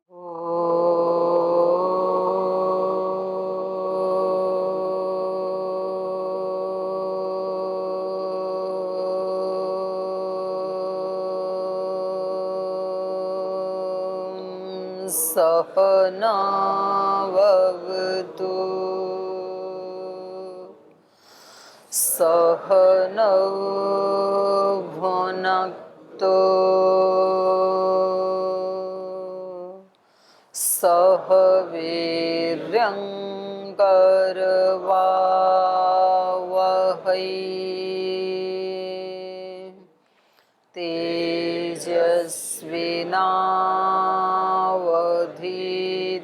सहनाववतु सहनौ भुनक्तु सह वीर्यं करवावहै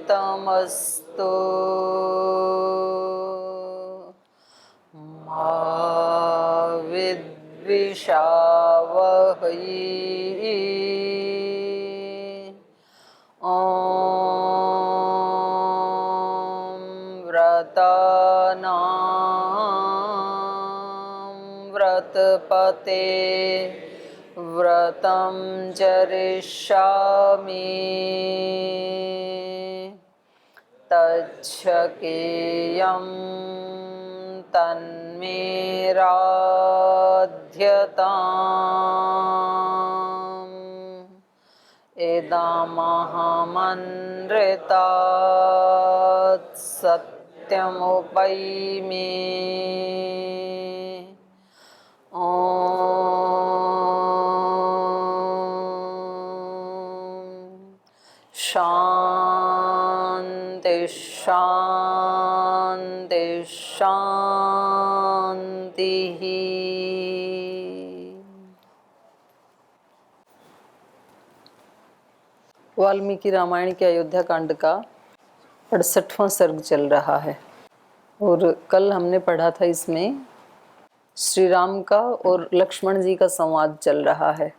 तेजस्विनावधीतमस्तु मा विद्विषावहै। व्रतानां व्रतपते व्रतं चरिष्यामि तच्छकेयं तन्मे राध्यताम् इदमहमनृतात् सत्यमुपैमि। ॐ शान्ति शान्ति शान्तिः। वाल्मीकि रामायण के अयोध्या कांड का 68वां सर्ग चल रहा है और कल हमने पढ़ा था इसमें श्री राम का और लक्ष्मण जी का संवाद चल रहा है।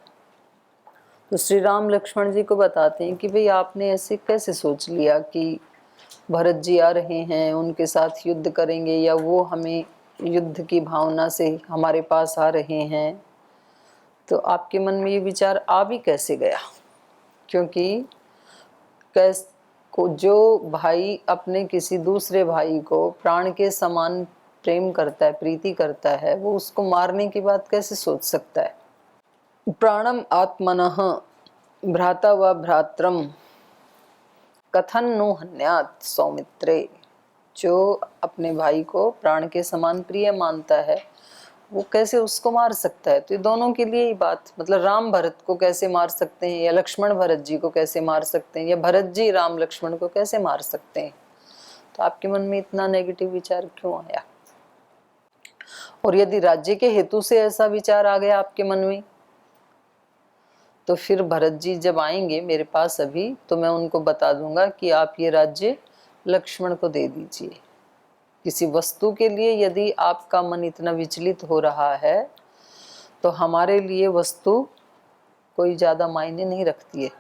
तो श्री राम लक्ष्मण जी को बताते हैं कि भाई आपने ऐसे कैसे सोच लिया कि भरत जी आ रहे हैं, उनके साथ युद्ध करेंगे, या वो हमें युद्ध की भावना से हमारे पास आ रहे हैं। तो आपके मन में ये विचार आ भी कैसे गया? क्योंकि जो भाई अपने किसी दूसरे भाई को प्राण के समान प्रेम करता है, प्रीति करता है, वो उसको मारने की बात कैसे सोच सकता है? प्राणम आत्मनः भ्राता व भ्रात्रम कथन नो हन्यात सौमित्रे। जो अपने भाई को प्राण के समान प्रिय मानता है, वो कैसे उसको मार सकता है? तो ये दोनों के लिए ही बात, मतलब राम भरत को कैसे मार सकते हैं, या लक्ष्मण भरत जी को कैसे मार सकते हैं, या भरत जी राम लक्ष्मण को कैसे मार सकते हैं? तो आपके मन में इतना नेगेटिव विचार क्यों आया? और यदि राज्य के हेतु से ऐसा विचार आ गया आपके मन में, तो फिर भरत जी जब आएंगे मेरे पास अभी, तो मैं उनको बता दूंगा कि आप ये राज्य लक्ष्मण को दे दीजिए। किसी वस्तु के लिए यदि आपका मन इतना विचलित हो रहा है, तो हमारे लिए वस्तु कोई ज़्यादा मायने नहीं रखती है।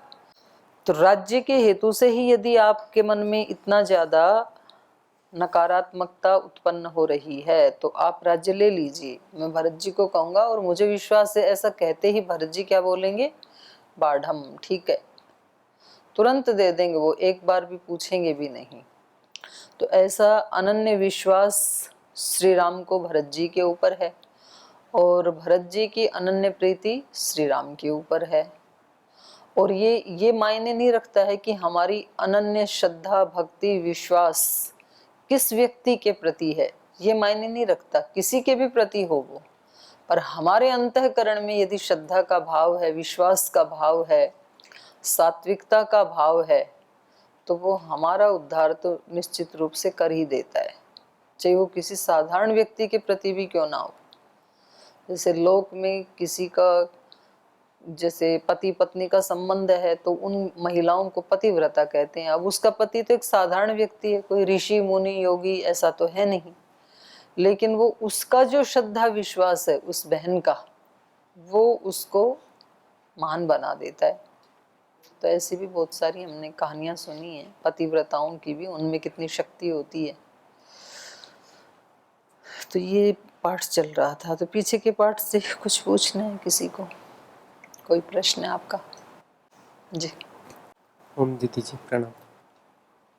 तो राज्य के हेतु से ही यदि आपके मन में इतना ज़्यादा नकारात्मकता उत्पन्न हो रही है, तो आप राज्य ले लीजिए, मैं भरत जी को कहूँगा। और मुझे विश्वास है ऐसा कहते ही भरत जी क्या बोलेंगे? बाढ़म, ठीक है, तुरंत दे देंगे, वो एक बार भी पूछेंगे भी नहीं। तो ऐसा अनन्य विश्वास श्री राम को भरत जी के ऊपर है, और भरत जी की अनन्य प्रीति श्री राम के ऊपर है। और ये मायने नहीं रखता है कि हमारी अनन्य श्रद्धा भक्ति विश्वास किस व्यक्ति के प्रति है, ये मायने नहीं रखता, किसी के भी प्रति हो वो। पर हमारे अंतःकरण में यदि श्रद्धा का भाव है, विश्वास का भाव है, सात्विकता का भाव है, तो वो हमारा उद्धार तो निश्चित रूप से कर ही देता है, चाहे वो किसी साधारण व्यक्ति के प्रति भी क्यों ना हो। जैसे लोक में किसी का, जैसे पति पत्नी का संबंध है, तो उन महिलाओं को पतिव्रता कहते हैं। अब उसका पति तो एक साधारण व्यक्ति है, कोई ऋषि मुनि योगी ऐसा तो है नहीं, लेकिन वो उसका जो श्रद्धा विश्वास है उस बहन का, वो उसको महान बना देता है। तो ऐसी भी बहुत सारी हमने कहानियां सुनी है पतिव्रताओं की भी, उनमें कितनी शक्ति होती है। तो ये पाठ चल रहा था, तो पीछे के पाठ से कुछ पूछना है किसी को? कोई प्रश्न है आपका? जी। ओम दीदी जी प्रणाम।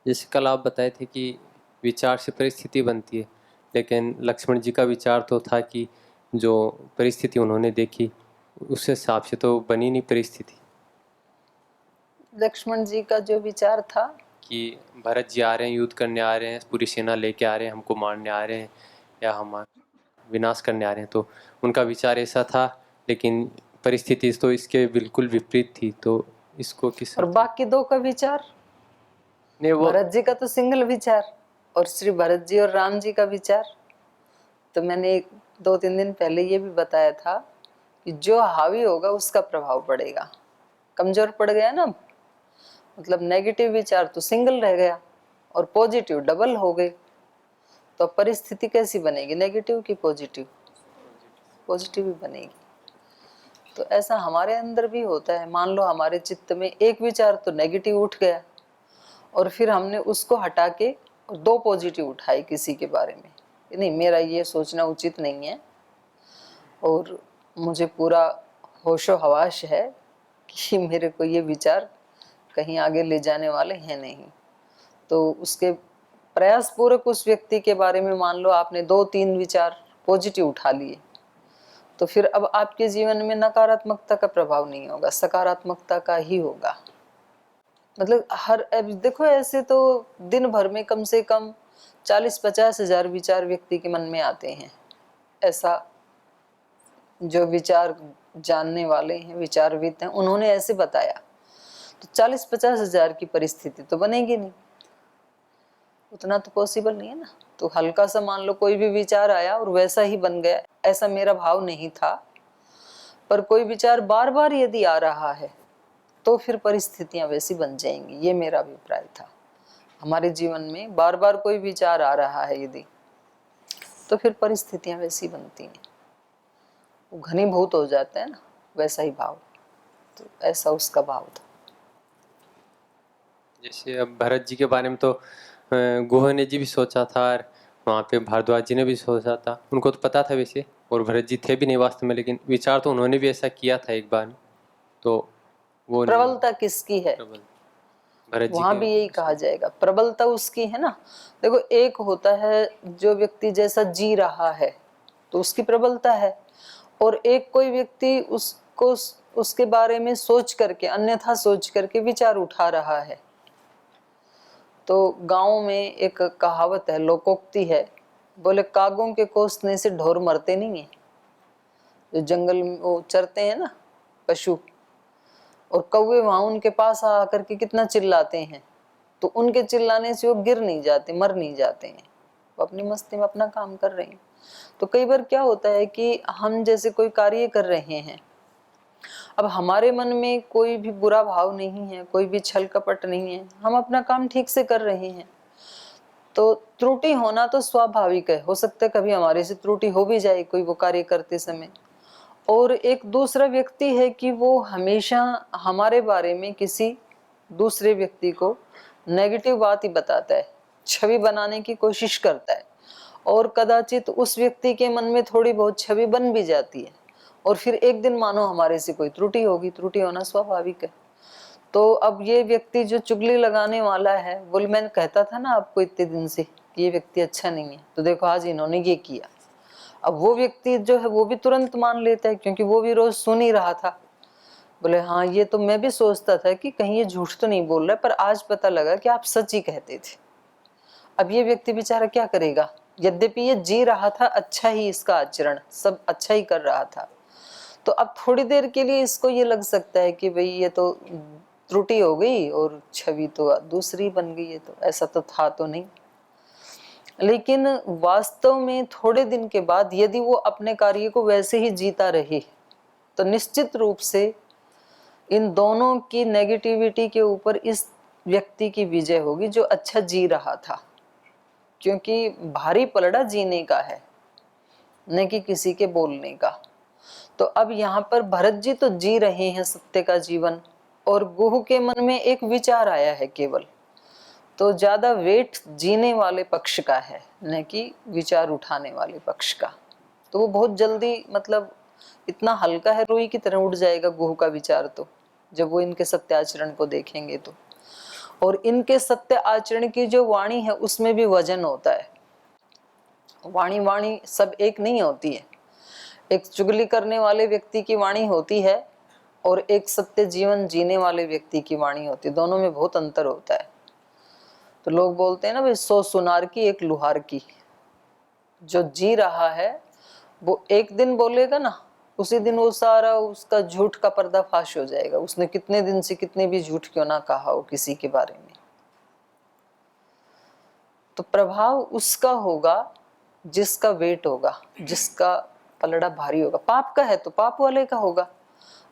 जैसे कल आप बताए थे कि विचार से परिस्थिति बनती है, लेकिन लक्ष्मण जी का विचार तो था कि जो परिस्थिति उन्होंने देखी उस हिसाब से तो बनी नहीं परिस्थिति। लक्ष्मण जी का जो विचार था कि भरत जी आ रहे हैं, युद्ध करने आ रहे हैं, पूरी सेना लेके आ रहे हैं, हमको मारने आ रहे हैं या हमारा विनाश करने आ रहे हैं, तो उनका विचार ऐसा था। लेकिन परिस्थिति तो इसके बिल्कुल विपरीत थी, तो इसको किस और अर्थ में? बाकी दो का विचार, नहीं वो भरत जी का तो सिंगल विचार और श्री भरत जी और राम जी का विचार। तो मैंने 2-3 दिन पहले ये भी बताया था कि जो हावी होगा उसका प्रभाव पड़ेगा। कमजोर पड़ गया ना, मतलब नेगेटिव विचार तो सिंगल रह गया और पॉजिटिव डबल हो गए, तो परिस्थिति कैसी बनेगी, नेगेटिव की पॉजिटिव? पॉजिटिव ही बनेगी। तो ऐसा हमारे अंदर भी होता है। मान लो हमारे चित्त में एक विचार तो नेगेटिव उठ गया और फिर हमने उसको हटा के और दो पॉजिटिव उठाए किसी के बारे में, नहीं मेरा ये सोचना उचित नहीं है और मुझे पूरा होशो हवास है कि मेरे को ये विचार कहीं आगे ले जाने वाले हैं नहीं, तो उसके प्रयास पूर्वक उस व्यक्ति के बारे में मान लो आपने 2-3 विचार पॉजिटिव उठा लिए, तो फिर अब आपके जीवन में नकारात्मकता का प्रभाव नहीं होगा, सकारात्मकता का ही होगा। मतलब हर अब देखो ऐसे तो दिन भर में कम से कम 40-50 हजार विचार व्यक्ति के मन में आते हैं। ऐसा जो विचार जानने वाले हैं, विचारविद हैं, उन्होंने ऐसे बताया। तो 40-50 हजार की परिस्थिति तो बनेगी नहीं, उतना तो पॉसिबल नहीं है ना। तो हल्का सा मान लो कोई भी विचार आया और वैसा ही बन गया, ऐसा मेरा भाव नहीं था, पर कोई विचार बार बार यदि आ रहा है तो फिर परिस्थितियां वैसी बन जाएंगी, ये मेरा अभिप्राय था। हमारे जीवन में बार बार कोई विचार आ रहा है यदि, तो फिर परिस्थितियां वैसी बनती हैं, वो घनीभूत हो जाते हैं ना, वैसा ही भाव। तो ऐसा उसका भाव था। जैसे अब भरत जी के बारे में तो गुह ने जी भी सोचा था और वहाँ पे भारद्वाज जी ने भी सोचा था, उनको तो पता था वैसे, और भरत जी थे भी नहीं वास्तव में, लेकिन विचार तो उन्होंने भी ऐसा किया था एक बार, तो वो नहीं प्रबलता किसकी है, प्रबल भरत जी वहां के भी यही कहा उसमें। जाएगा, प्रबलता उसकी है ना। देखो एक होता है जो व्यक्ति जैसा जी रहा है तो उसकी प्रबलता है, और एक कोई व्यक्ति उसको उसके बारे में सोच करके, अन्यथा सोच करके विचार उठा रहा है। तो गांव में एक कहावत है, लोकोक्ति है, बोले कागों के कोसने से ढोर मरते नहीं है। जो जंगल में वो चरते हैं ना पशु, और कौवे वहां उनके पास आकर के कितना चिल्लाते हैं, तो उनके चिल्लाने से वो गिर नहीं जाते, मर नहीं जाते हैं, वो अपनी मस्ती में अपना काम कर रहे हैं। तो कई बार क्या होता है कि हम जैसे कोई कार्य कर रहे हैं, अब हमारे मन में कोई भी बुरा भाव नहीं है, कोई भी छल कपट नहीं है, हम अपना काम ठीक से कर रहे हैं, तो त्रुटि होना तो स्वाभाविक है। हो सकता है कभी हमारे से त्रुटि हो भी जाए कोई वो कार्य करते समय। और एक दूसरा व्यक्ति है कि वो हमेशा हमारे बारे में किसी दूसरे व्यक्ति को नेगेटिव बात ही बताता है, छवि बनाने की कोशिश करता है, और कदाचित उस व्यक्ति के मन में थोड़ी बहुत छवि बन भी जाती है, और फिर एक दिन मानो हमारे से कोई त्रुटि होगी, त्रुटि होना स्वाभाविक है। तो अब ये व्यक्ति जो चुगली लगाने वाला है, बोल मैंने कहता था ना आपको इतने दिन से कि ये व्यक्ति अच्छा नहीं है, तो देखो आज इन्होंने ये किया। अब वो व्यक्ति जो है वो भी तुरंत मान लेता है, क्योंकि वो भी रोज सुन ही रहा था। बोले हाँ ये तो मैं भी सोचता था कि कहीं ये झूठ तो नहीं बोल रहा, पर आज पता लगा कि आप सच ही कहते थे। अब ये व्यक्ति बेचारा क्या करेगा, यद्यपि ये जी रहा था अच्छा ही, इसका आचरण सब अच्छा ही कर रहा था, तो अब थोड़ी देर के लिए इसको ये लग सकता है कि भाई ये तो त्रुटि हो गई और छवि तो दूसरी बन गई है, तो ऐसा तो था तो नहीं। लेकिन वास्तव में थोड़े दिन के बाद यदि वो अपने कार्य को वैसे ही जीता रहे, तो निश्चित रूप से इन दोनों की नेगेटिविटी के ऊपर इस व्यक्ति की विजय होगी जो अच्छा जी रहा था, क्योंकि भारी पलड़ा जीने का है, न कि किसी के बोलने का। तो अब यहाँ पर भरत जी तो जी रहे हैं सत्य का जीवन, और गुह के मन में एक विचार आया है केवल, तो ज्यादा वेट जीने वाले पक्ष का है, न कि विचार उठाने वाले पक्ष का। तो वो बहुत जल्दी, मतलब इतना हल्का है, रुई की तरह उड़ जाएगा गुह का विचार, तो जब वो इनके सत्याचरण को देखेंगे तो। और इनके सत्य आचरण की जो वाणी है उसमें भी वजन होता है। वाणी वाणी सब एक नहीं होती है। एक चुगली करने वाले व्यक्ति की वाणी होती है और एक सत्य जीवन जीने वाले व्यक्ति की वाणी होती है, दोनों में बहुत अंतर होता है। तो लोग बोलते हैं ना भाई 100 सुनार की एक लुहार की। जो जी रहा है वो एक दिन बोलेगा ना, उसी दिन वो सारा उसका झूठ का पर्दाफाश हो जाएगा। उसने कितने दिन से कितने भी झूठ क्यों ना कहा हो किसी के बारे में, तो प्रभाव उसका होगा जिसका वेट होगा, जिसका पलड़ा भारी होगा। पाप का है तो पाप वाले का होगा।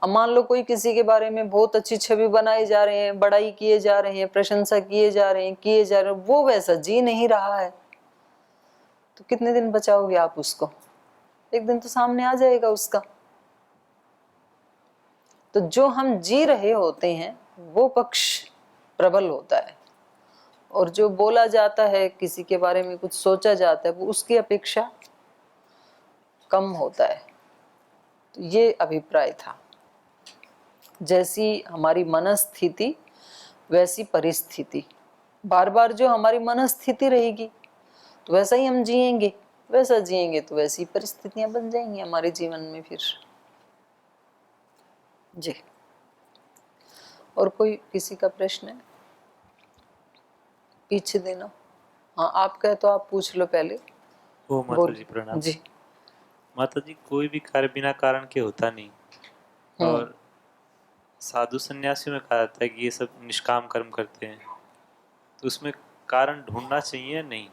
अब मान लो कोई किसी के बारे में बहुत अच्छी छवि बनाए जा रहे हैं, बड़ाई किए जा रहे हैं, प्रशंसा किए जा रहे हैं, वो वैसा जी नहीं रहा है, तो कितने दिन बचाओगे आप उसको? एक दिन तो सामने आ जाएगा उसका। तो जो हम जी रहे होते हैं वो पक्ष प्रबल होता है, और जो बोला जाता है, किसी के बारे में कुछ सोचा जाता है, वो उसकी अपेक्षा कम होता है। तो ये अभिप्राय था। जैसी हमारी मनस्थिति वैसी परिस्थिति। बार बार जो हमारी मनस्थिति रहेगी तो वैसा ही हम जिएंगे, वैसा जिएंगे तो वैसी परिस्थितियां बन जाएंगी हमारे जीवन में फिर। जी, और कोई किसी का प्रश्न है? पीछे देना। हाँ, आप कहे तो आप पूछ लो पहले। ओ माता जी प्रणाम। जी। माता जी, कोई भी कार्य बिना कारण के होता नहीं, और साधु सन्यासियों में कहा जाता है कि ये सब निष्काम कर्म करते हैं, तो उसमें कारण ढूंढना चाहिए या नहीं?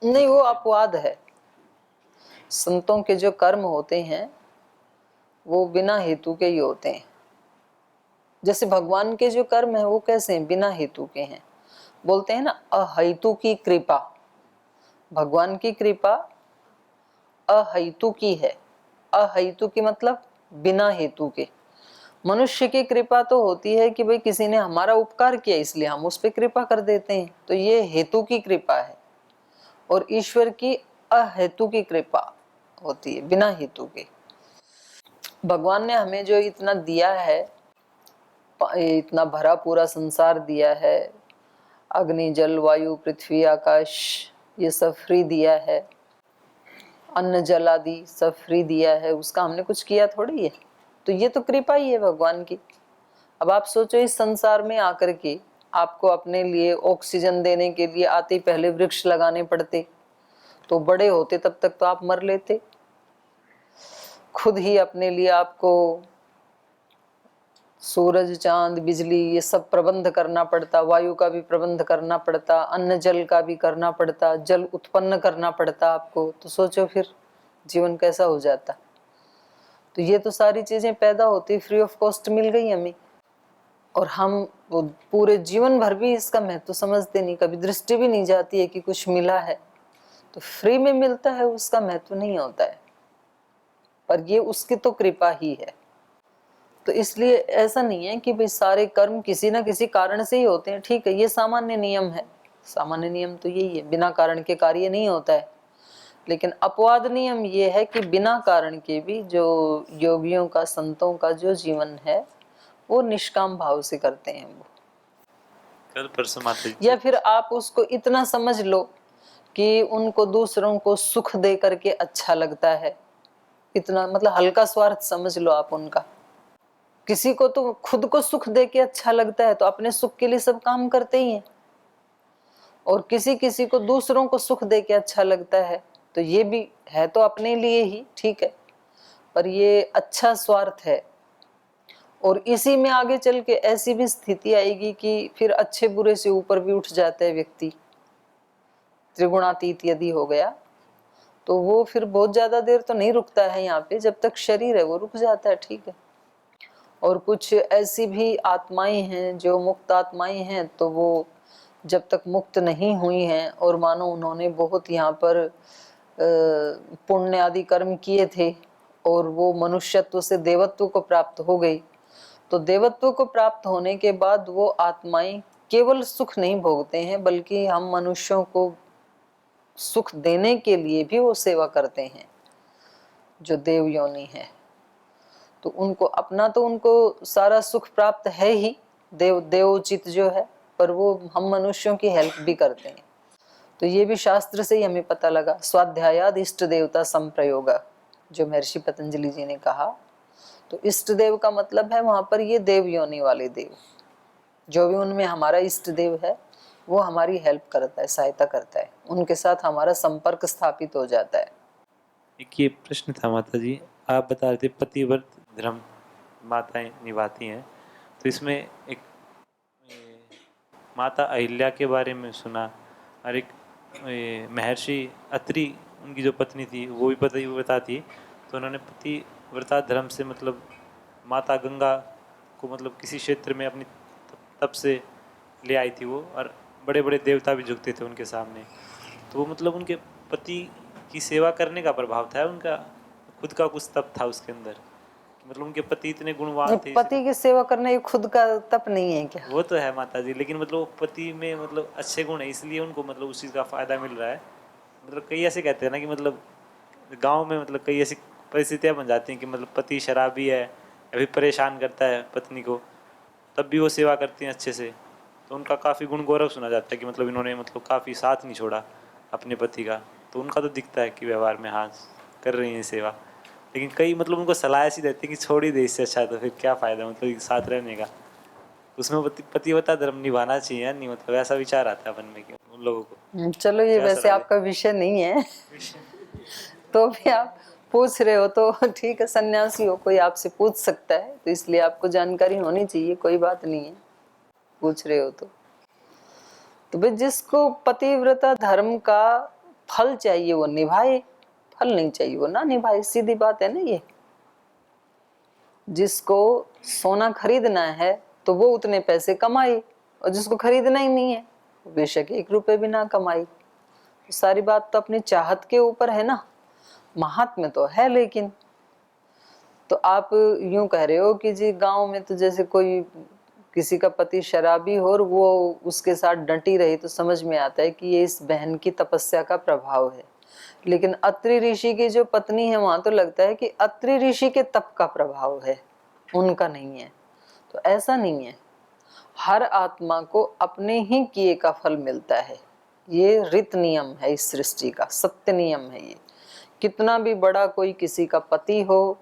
नहीं, वो अपवाद है। संतों के जो कर्म होते हैं वो बिना हेतु के ही होते हैं। जैसे भगवान के जो कर्म है वो कैसे हैं? बिना हेतु के हैं। बोलते हैं ना अहेतु की कृपा। भगवान की कृपा अहेतु की है। अहेतु की मतलब बिना हेतु के। मनुष्य की कृपा तो होती है कि भाई किसी ने हमारा उपकार किया इसलिए हम उस पर कृपा कर देते हैं, तो ये हेतु की कृपा है। और ईश्वर की अहेतु की कृपा होती है, बिना हेतु के। भगवान ने हमें जो इतना दिया है, इतना भरा पूरा संसार दिया है, अग्नि जल वायु पृथ्वी आकाश, ये सब फ्री दिया है, अन्न जल आदि सब फ्री दिया है, उसका हमने कुछ किया थोड़ी है। तो ये तो कृपा ही है भगवान की। अब आप सोचो, इस संसार में आकर के आपको अपने लिए ऑक्सीजन देने के लिए आते ही पहले वृक्ष लगाने पड़ते, तो बड़े होते तब तक तो आप मर लेते। खुद ही अपने लिए आपको सूरज चांद बिजली ये सब प्रबंध करना पड़ता, वायु का भी प्रबंध करना पड़ता, अन्न जल का भी करना पड़ता, जल उत्पन्न करना पड़ता आपको। तो सोचो फिर जीवन कैसा हो जाता। तो ये तो सारी चीजें पैदा होती फ्री ऑफ कॉस्ट मिल गई हमें, और हम वो पूरे जीवन भर भी इसका महत्व समझते नहीं, कभी दृष्टि भी नहीं जाती है कि कुछ मिला है। तो फ्री में मिलता है उसका महत्व नहीं होता है, पर ये उसकी तो कृपा ही है। तो इसलिए ऐसा नहीं है कि भाई सारे कर्म किसी ना किसी कारण से ही होते हैं। ठीक है, ये सामान्य नियम है। सामान्य नियम तो यही है, बिना कारण के कार्य नहीं होता है। लेकिन अपवाद नियम ये है कि बिना कारण के भी जो योगियों का, संतों का जो जीवन है वो निष्काम भाव से करते हैं वो। कल परसों माता जी, या फिर आप उसको इतना समझ लो कि उनको दूसरों को सुख दे करके अच्छा लगता है, इतना मतलब हल्का स्वार्थ समझ लो आप उनका। किसी को तो खुद को सुख दे के अच्छा लगता है, तो अपने सुख के लिए सब काम करते ही हैं, और किसी किसी को दूसरों को सुख दे के अच्छा लगता है, तो ये भी है तो अपने लिए ही ठीक है, पर ये अच्छा स्वार्थ है। और इसी में आगे चल के ऐसी भी स्थिति आएगी कि फिर अच्छे बुरे से ऊपर भी उठ जाता है व्यक्ति, त्रिगुणातीत यदि हो गया तो वो फिर बहुत ज्यादा देर तो नहीं रुकता है यहाँ पे, जब तक शरीर है वो रुक जाता है, ठीक है। और कुछ ऐसी भी आत्माएं हैं जो मुक्त आत्माएं हैं, तो वो जब तक मुक्त नहीं हुई हैं और मानो उन्होंने बहुत यहाँ पर पुण्य आदि कर्म किए थे और वो मनुष्यत्व से देवत्व को प्राप्त हो गई, तो देवत्व को प्राप्त होने के बाद वो आत्माएं केवल सुख नहीं भोगते हैं, बल्कि हम मनुष्यों को सुख देने के लिए भी वो सेवा करते हैं। जो देव योनि है तो उनको अपना तो उनको सारा सुख प्राप्त है ही, देवोचित जो है, पर वो हम मनुष्यों की हेल्प भी करते हैं। तो ये भी शास्त्र से ही हमें पता लगा। स्वाध्यायाद इष्ट देवता संप्रयोग, जो महर्षि पतंजलि जी ने कहा। तो इष्ट देव का मतलब है वहां पर ये देव योनि वाले देव, जो भी उनमें हमारा इष्ट देव है वो हमारी हेल्प करता है, सहायता करता है, उनके साथ हमारा संपर्क स्थापित हो जाता है। एक ये प्रश्न था माता जी, आप बता रहे थे पतिव्रत धर्म माताएं निभाती हैं, तो इसमें एक माता अहिल्या के बारे में सुना, और एक महर्षि अत्रि उनकी जो पत्नी थी वो भी पतिव्रता थी, तो उन्होंने पतिव्रता धर्म से मतलब माता गंगा को मतलब किसी क्षेत्र में अपनी तप से ले आई थी वो, और बड़े बड़े देवता भी झुकते थे उनके सामने। तो वो मतलब उनके पति की सेवा करने का प्रभाव था, उनका खुद का कुछ तप था उसके अंदर, मतलब उनके पति इतने गुणवान थे। पति की सेवा करना ये खुद का तप नहीं है क्या? वो तो है माता जी, लेकिन मतलब वो पति में मतलब अच्छे गुण है, इसलिए उनको मतलब उस चीज़ का फायदा मिल रहा है। मतलब कई ऐसे कहते हैं ना कि मतलब गांव में मतलब कई ऐसी परिस्थितियां बन जाती हैं कि मतलब पति शराबी है या फिर परेशान करता है पत्नी को, तब भी वो सेवा करती हैं अच्छे से, तो उनका काफ़ी गुण गौरव सुना जाता है कि मतलब इन्होंने मतलब काफ़ी साथ नहीं छोड़ा अपने पति का। तो उनका तो दिखता है कि व्यवहार में हाँ कर रही हैं सेवा, लेकिन कई मतलब उनको सलाह ऐसी देती है कि छोड़ ही दे इससे अच्छा, तो फिर क्या फ़ायदा मतलब साथ रहने का। उसमें पतिव्रता धर्म निभाना चाहिए नहीं, मतलब ऐसा विचार आता है मन में कि उन लोगों को। चलो ये क्या वैसे सलाह आपका विषय नहीं है तो भी आप पूछ रहे हो तो ठीक है, सन्यासी हो कोई आपसे पूछ सकता है, तो इसलिए आपको जानकारी होनी चाहिए, कोई बात नहीं है, पूछ रहे हो तो भाई जिसको पतिव्रता धर्म का फल चाहिए वो निभाए, फल नहीं चाहिए वो ना निभाए, सीधी बात है ना ये। जिसको सोना खरीदना है तो वो उतने पैसे कमाए, और जिसको खरीदना ही नहीं है बेशक 1 रुपए भी ना कमाए। तो सारी बात तो अपनी चाहत के ऊपर है ना, महात्म्य तो है। लेकिन तो आप यूं कह रहे हो कि जी गांव में तो जैसे कोई किसी का पति शराबी हो और वो उसके साथ डटी रही, तो समझ में आता है कि ये इस बहन की तपस्या का प्रभाव है। लेकिन अत्रि ऋषि की जो पत्नी है वहां तो लगता है कि अत्रि ऋषि के तप का प्रभाव है, उनका नहीं है। तो ऐसा नहीं है, हर आत्मा को अपने ही किए का फल मिलता है। ये रीत नियम है इस सृष्टि का, सत्य नियम है ये। कितना भी बड़ा कोई किसी का पति हो,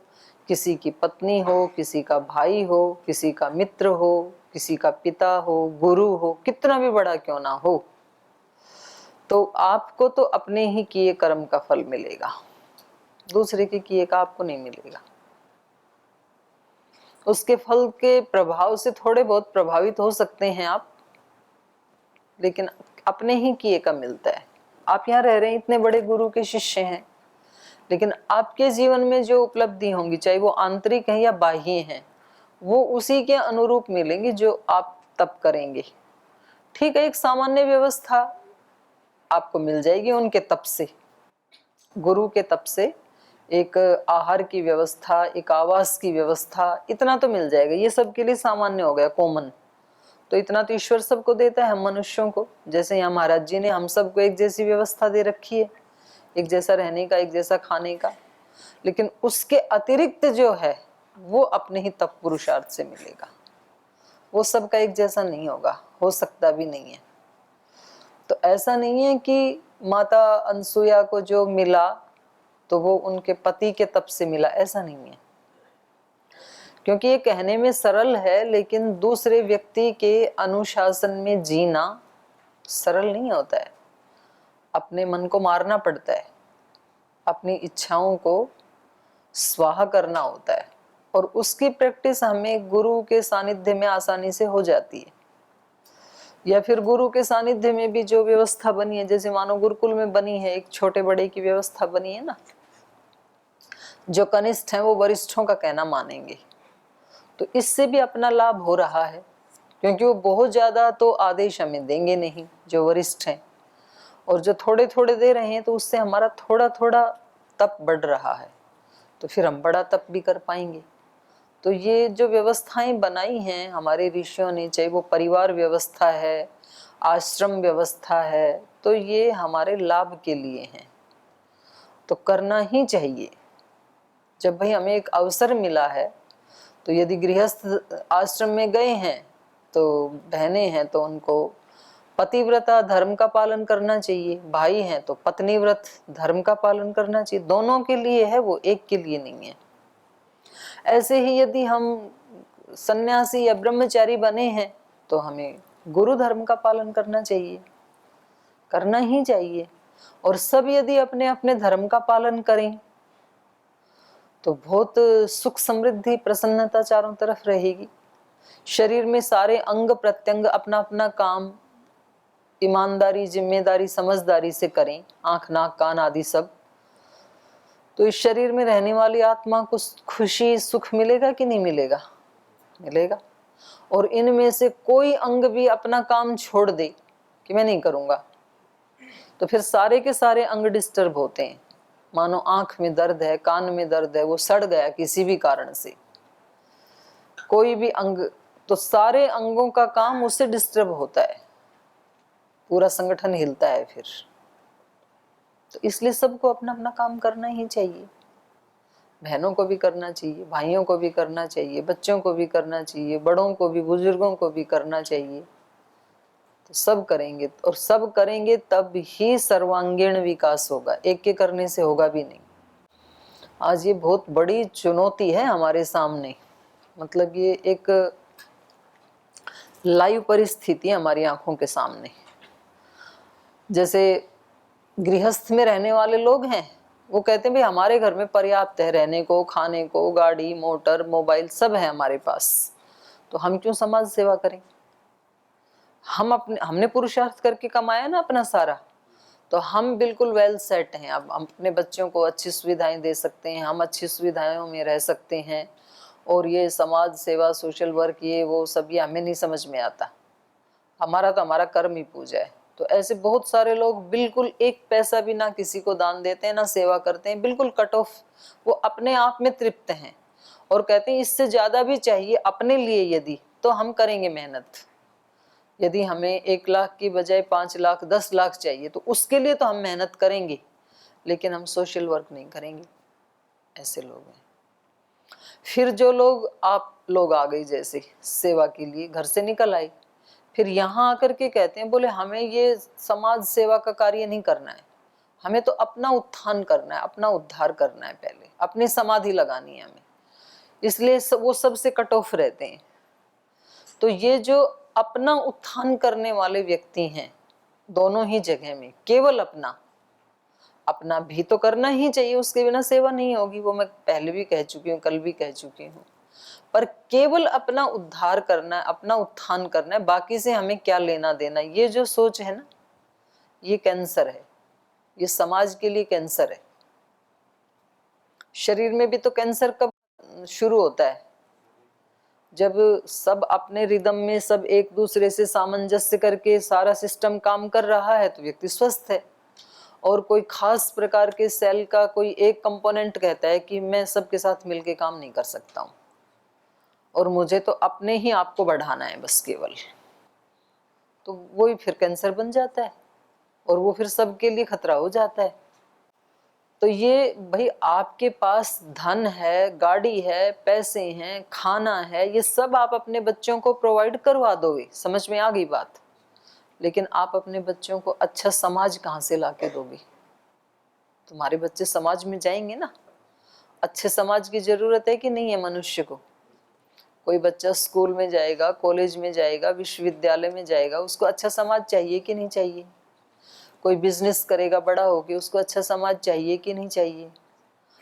किसी की पत्नी हो, किसी का भाई हो, किसी का मित्र हो, किसी का पिता हो, गुरु हो, कितना भी बड़ा क्यों ना हो, तो आपको तो अपने ही किए कर्म का फल मिलेगा, दूसरे के किए का आपको नहीं मिलेगा। उसके फल के प्रभाव से थोड़े बहुत प्रभावित हो सकते हैं आप, लेकिन अपने ही किए का मिलता है। आप यहाँ रह रहे हैं, इतने बड़े गुरु के शिष्य हैं, लेकिन आपके जीवन में जो उपलब्धि होंगी, चाहे वो आंतरिक है या बाह्य है, वो उसी के अनुरूप मिलेंगी जो आप तप करेंगे। ठीक है, एक सामान्य व्यवस्था आपको मिल जाएगी उनके तप से, गुरु के तप से, एक आहार की व्यवस्था, एक आवास की व्यवस्था, इतना तो मिल जाएगा। ये सबके लिए सामान्य हो गया, कॉमन। तो इतना तो ईश्वर सबको देता है, हम मनुष्यों को। जैसे यहाँ महाराज जी ने हम सबको एक जैसी व्यवस्था दे रखी है, एक जैसा रहने का, एक जैसा खाने का। लेकिन उसके अतिरिक्त जो है वो अपने ही तप पुरुषार्थ से मिलेगा, वो सबका एक जैसा नहीं होगा, हो सकता भी नहीं है। तो ऐसा नहीं है कि माता अनसुया को जो मिला तो वो उनके पति के तप से मिला, ऐसा नहीं है। क्योंकि ये कहने में सरल है, लेकिन दूसरे व्यक्ति के अनुशासन में जीना सरल नहीं होता है। अपने मन को मारना पड़ता है, अपनी इच्छाओं को स्वाहा करना होता है, और उसकी प्रैक्टिस हमें गुरु के सानिध्य में आसानी से हो जाती है। या फिर गुरु के सानिध्य में भी जो व्यवस्था बनी है, जैसे मानो गुरुकुल में बनी है, एक छोटे बड़े की व्यवस्था बनी है ना, जो कनिष्ठ हैं वो वरिष्ठों का कहना मानेंगे, तो इससे भी अपना लाभ हो रहा है। क्योंकि वो बहुत ज्यादा तो आदेश हमें देंगे नहीं जो वरिष्ठ हैं, और जो थोड़े थोड़े दे रहे हैं तो उससे हमारा थोड़ा थोड़ा तप बढ़ रहा है, तो फिर हम बड़ा तप भी कर पाएंगे। तो ये जो व्यवस्थाएं बनाई हैं हमारे ऋषियों ने, चाहे वो परिवार व्यवस्था है, आश्रम व्यवस्था है, तो ये हमारे लाभ के लिए हैं, तो करना ही चाहिए। जब भाई हमें एक अवसर मिला है, तो यदि गृहस्थ आश्रम में गए हैं तो बहनें हैं तो उनको पतिव्रता धर्म का पालन करना चाहिए, भाई हैं तो पत्नी व्रत धर्म का पालन करना चाहिए। दोनों के लिए है, वो एक के लिए नहीं है। ऐसे ही यदि हम सन्यासी या ब्रह्मचारी बने हैं तो हमें गुरु धर्म का पालन करना चाहिए, करना ही चाहिए। और सब यदि अपने अपने धर्म का पालन करें तो बहुत सुख समृद्धि प्रसन्नता चारों तरफ रहेगी। शरीर में सारे अंग प्रत्यंग अपना अपना काम ईमानदारी, जिम्मेदारी, समझदारी से करें, आंख नाक कान आदि सब, तो इस शरीर में रहने वाली आत्मा को खुशी सुख मिलेगा कि नहीं मिलेगा? मिलेगा। और इनमें से कोई अंग भी अपना काम छोड़ दे कि मैं नहीं करूंगा, तो फिर सारे के सारे अंग डिस्टर्ब होते हैं। मानो आंख में दर्द है, कान में दर्द है, वो सड़ गया किसी भी कारण से, कोई भी अंग, तो सारे अंगों का काम उससे डिस्टर्ब होता है, पूरा संगठन हिलता है फिर। तो इसलिए सबको अपना अपना काम करना ही चाहिए। बहनों को भी करना चाहिए, भाइयों को भी करना चाहिए, बच्चों को भी करना चाहिए, बड़ों को भी, बुजुर्गों को भी करना चाहिए। तो सब करेंगे, और सब करेंगे तब ही सर्वांगीण विकास होगा, एक के करने से होगा भी नहीं। आज ये बहुत बड़ी चुनौती है हमारे सामने, मतलब ये एक लाइव परिस्थिति है हमारी आंखों के सामने। जैसे गृहस्थ में रहने वाले लोग हैं, वो कहते हैं भाई हमारे घर में पर्याप्त है रहने को, खाने को, गाड़ी मोटर मोबाइल सब है हमारे पास, तो हम क्यों समाज सेवा करें? हमने पुरुषार्थ करके कमाया ना अपना सारा, तो हम बिल्कुल वेल सेट हैं। अब हम अपने बच्चों को अच्छी सुविधाएं दे सकते हैं, हम अच्छी सुविधाओं में रह सकते हैं। और ये समाज सेवा, सोशल वर्क, ये वो सब ये हमें नहीं समझ में आता। हमारा तो हमारा कर्म ही पूजा है। तो ऐसे बहुत सारे लोग बिल्कुल एक पैसा भी ना किसी को दान देते हैं, ना सेवा करते हैं, बिल्कुल कट ऑफ। वो अपने आप में तृप्त हैं और कहते हैं इससे ज्यादा भी चाहिए अपने लिए यदि, तो हम करेंगे मेहनत। यदि हमें 1 लाख की बजाय 5 लाख 10 लाख चाहिए तो उसके लिए तो हम मेहनत करेंगे, लेकिन हम सोशल वर्क नहीं करेंगे। ऐसे लोग हैं। फिर जो लोग, आप लोग आ गई जैसे सेवा के लिए घर से निकल आए, फिर यहाँ आकर के कहते हैं बोले हमें ये समाज सेवा का कार्य नहीं करना है, हमें तो अपना उत्थान करना है, अपना उद्धार करना है, पहले अपनी समाधि लगानी है हमें, इसलिए वो सबसे कट ऑफ रहते हैं। तो ये जो अपना उत्थान करने वाले व्यक्ति हैं, दोनों ही जगह में केवल अपना भी तो करना ही चाहिए, उसके बिना सेवा नहीं होगी, वो मैं पहले भी कह चुकी हूँ, कल भी कह चुकी हूँ। पर केवल अपना उद्धार करना है, अपना उत्थान करना है, बाकी से हमें क्या लेना देना, ये जो सोच है ना, ये कैंसर है। ये समाज के लिए कैंसर है। शरीर में भी तो कैंसर कब शुरू होता है? जब सब अपने रिदम में, सब एक दूसरे से सामंजस्य करके सारा सिस्टम काम कर रहा है तो व्यक्ति स्वस्थ है। और कोई खास प्रकार के सेल का कोई एक कंपोनेंट कहता है कि मैं सबके साथ मिलके काम नहीं कर सकता हूँ और मुझे तो अपने ही आप को बढ़ाना है बस केवल, तो वही फिर कैंसर बन जाता है और वो फिर सबके लिए खतरा हो जाता है। तो ये भाई आपके पास धन है, गाड़ी है, पैसे हैं, खाना है, ये सब आप अपने बच्चों को प्रोवाइड करवा दोगे, समझ में आ गई बात। लेकिन आप अपने बच्चों को अच्छा समाज कहाँ से लाके दोगे? तुम्हारे बच्चे समाज में जाएंगे ना। अच्छे समाज की जरूरत है कि नहीं है मनुष्य को? कोई बच्चा स्कूल में जाएगा, कॉलेज में जाएगा, विश्वविद्यालय में जाएगा, उसको अच्छा समाज चाहिए कि नहीं चाहिए? कोई बिजनेस करेगा बड़ा होके, उसको अच्छा समाज चाहिए कि नहीं चाहिए?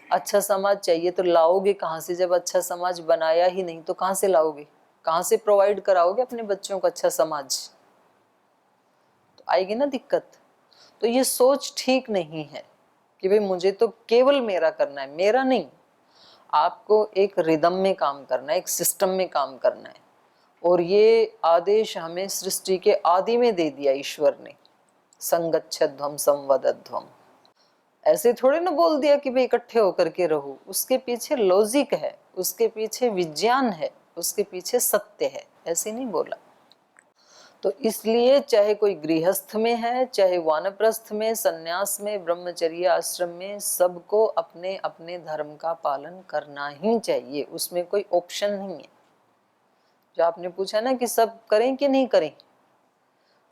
अच्छा समाज चाहिए तो लाओगे कहाँ से? जब अच्छा समाज बनाया ही नहीं तो कहाँ से लाओगे? कहाँ से प्रोवाइड कराओगे अपने बच्चों को अच्छा समाज? तो आएगी ना दिक्कत। तो ये सोच ठीक नहीं है कि भाई मुझे तो केवल मेरा करना है, मेरा नहीं। आपको एक रिदम में काम करना है, एक सिस्टम में काम करना है। और ये आदेश हमें सृष्टि के आदि में दे दिया ईश्वर ने, संगच्छध्वम संवदध्वम। ऐसे थोड़े ना बोल दिया कि भाई इकट्ठे होकर के रहो। उसके पीछे लॉजिक है, उसके पीछे विज्ञान है, उसके पीछे सत्य है, ऐसे नहीं बोला। तो इसलिए चाहे कोई गृहस्थ में है, चाहे वानप्रस्थ में, सन्यास में, ब्रह्मचर्य आश्रम में, सबको अपने अपने धर्म का पालन करना ही चाहिए, उसमें कोई ऑप्शन नहीं है। जो आपने पूछा ना कि सब करें कि नहीं करें,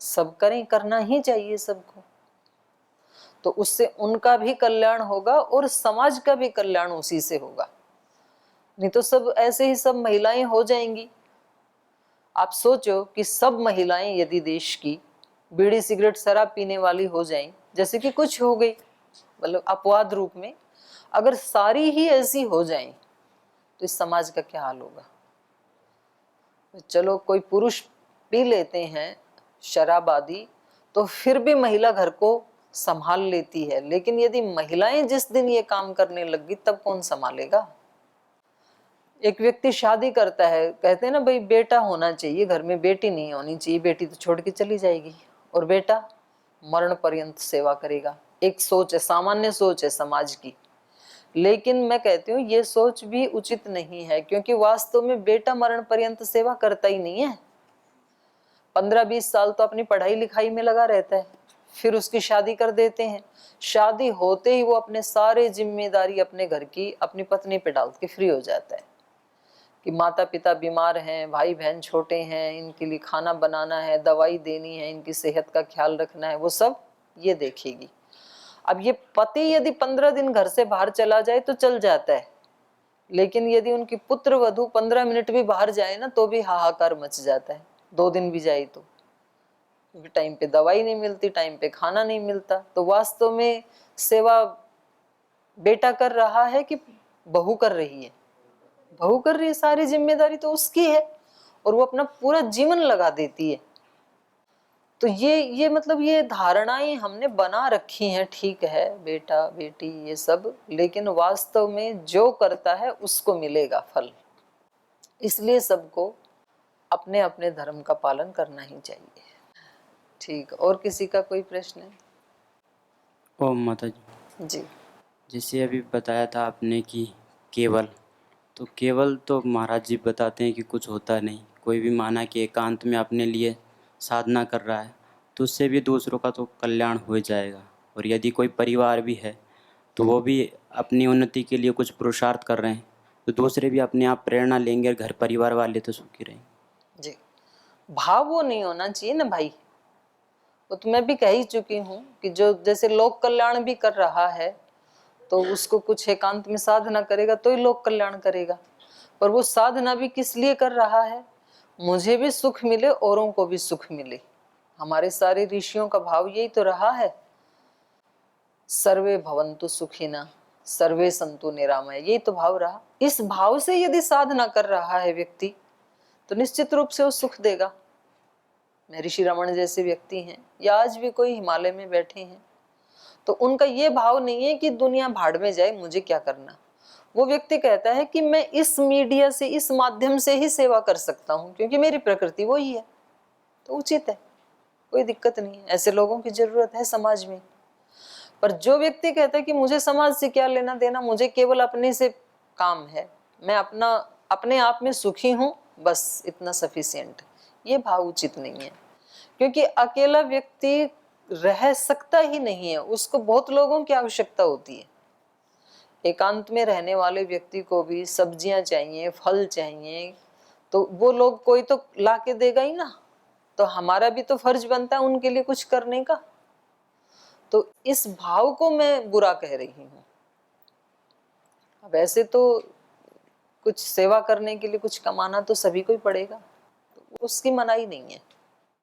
सब करें, करना ही चाहिए सबको। तो उससे उनका भी कल्याण होगा और समाज का भी कल्याण उसी से होगा। नहीं तो सब ऐसे ही सब महिलाएं हो जाएंगी। आप सोचो कि सब महिलाएं यदि देश की बीड़ी सिगरेट शराब पीने वाली हो जाएं, जैसे कि कुछ हो गई, मतलब अपवाद रूप में, अगर सारी ही ऐसी हो जाएं तो इस समाज का क्या हाल होगा। चलो कोई पुरुष पी लेते हैं शराब आदि तो फिर भी महिला घर को संभाल लेती है, लेकिन यदि महिलाएं जिस दिन ये काम करने लगी तब कौन संभालेगा। एक व्यक्ति शादी करता है, कहते हैं ना भाई बेटा होना चाहिए घर में, बेटी नहीं होनी चाहिए, बेटी तो छोड़ के चली जाएगी, और बेटा मरण पर्यंत सेवा करेगा। एक सोच है, सामान्य सोच है समाज की, लेकिन मैं कहती हूँ ये सोच भी उचित नहीं है, क्योंकि वास्तव में बेटा मरण पर्यंत सेवा करता ही नहीं है। 15-20 साल तो अपनी पढ़ाई लिखाई में लगा रहता है, फिर उसकी शादी कर देते हैं। शादी होते ही वो अपने सारे जिम्मेदारी अपने घर की अपनी पत्नी पे डाल के फ्री हो जाता है कि माता पिता बीमार हैं, भाई बहन छोटे हैं, इनके लिए खाना बनाना है, दवाई देनी है, इनकी सेहत का ख्याल रखना है, वो सब ये देखेगी। अब ये पति यदि 15 दिन घर से बाहर चला जाए तो चल जाता है, लेकिन यदि उनकी पुत्र वधू 15 मिनट भी बाहर जाए ना तो भी हाहाकार मच जाता है। 2 दिन भी जाए तो, क्योंकि टाइम पे दवाई नहीं मिलती, टाइम पे खाना नहीं मिलता। तो वास्तव में सेवा बेटा कर रहा है कि बहू कर रही है? बहू कर रही है, सारी जिम्मेदारी तो उसकी है और वो अपना पूरा जीवन लगा देती है। तो ये मतलब ये धारणाएं हमने बना रखी हैं, ठीक है, बेटा बेटी ये सब, लेकिन वास्तव में जो करता है उसको मिलेगा फल। इसलिए सबको अपने अपने धर्म का पालन करना ही चाहिए। ठीक, और किसी का कोई प्रश्न है? ओम माता जी। जी। जैसे अभी बताया था आपने कि केवल तो महाराज जी बताते हैं कि कुछ होता नहीं। कोई भी माना कि एकांत में अपने लिए साधना कर रहा है तो उससे भी दूसरों का तो कल्याण हो जाएगा। और यदि कोई परिवार भी है तो वो भी अपनी उन्नति के लिए कुछ पुरुषार्थ कर रहे हैं तो दूसरे भी अपने आप प्रेरणा लेंगे और घर परिवार वाले तो सुखी रहेंगे। जी, भाव वो नहीं होना चाहिए ना भाई। वो तो मैं भी कह ही चुकी हूँ कि जो जैसे लोक कल्याण भी कर रहा है तो उसको कुछ एकांत में साधना करेगा तो ही लोक कल्याण करेगा। पर वो साधना भी किस लिए कर रहा है? मुझे भी सुख मिले, औरों को भी सुख मिले। हमारे सारे ऋषियों का भाव यही तो रहा है, सर्वे भवन्तु सुखिनः सर्वे सन्तु निरामय, यही तो भाव रहा। इस भाव से यदि साधना कर रहा है व्यक्ति तो निश्चित रूप से वो सुख देगा। ऋषि रमन जैसे व्यक्ति हैं या आज भी कोई हिमालय में बैठे हैं तो उनका ये भाव नहीं है कि दुनिया भाड़ में जाए, मुझे क्या करना। वो व्यक्ति कहता है कि मैं इस मीडिया से, इस माध्यम से ही सेवा कर सकता हूँ क्योंकि मेरी प्रकृति वो ही है, तो उचित है, कोई दिक्कत नहीं है। ऐसे लोगों की जरूरत है समाज में। पर जो व्यक्ति कहता है कि मुझे समाज से क्या लेना देना, मुझे केवल अपने से काम है, मैं अपने आप में सुखी हूँ, बस इतना सफिशिएंट, ये भाव उचित नहीं है। क्योंकि अकेला व्यक्ति रह सकता ही नहीं है, उसको बहुत लोगों की आवश्यकता होती है। एकांत में रहने वाले व्यक्ति को भी सब्जियां चाहिए, फल चाहिए, तो वो लोग कोई तो ला के देगा ही ना। तो हमारा भी तो फर्ज बनता है उनके लिए कुछ करने का। तो इस भाव को मैं बुरा कह रही हूँ। अब ऐसे तो कुछ सेवा करने के लिए कुछ कमाना तो सभी को ही पड़ेगा, तो उसकी मनाही नहीं है।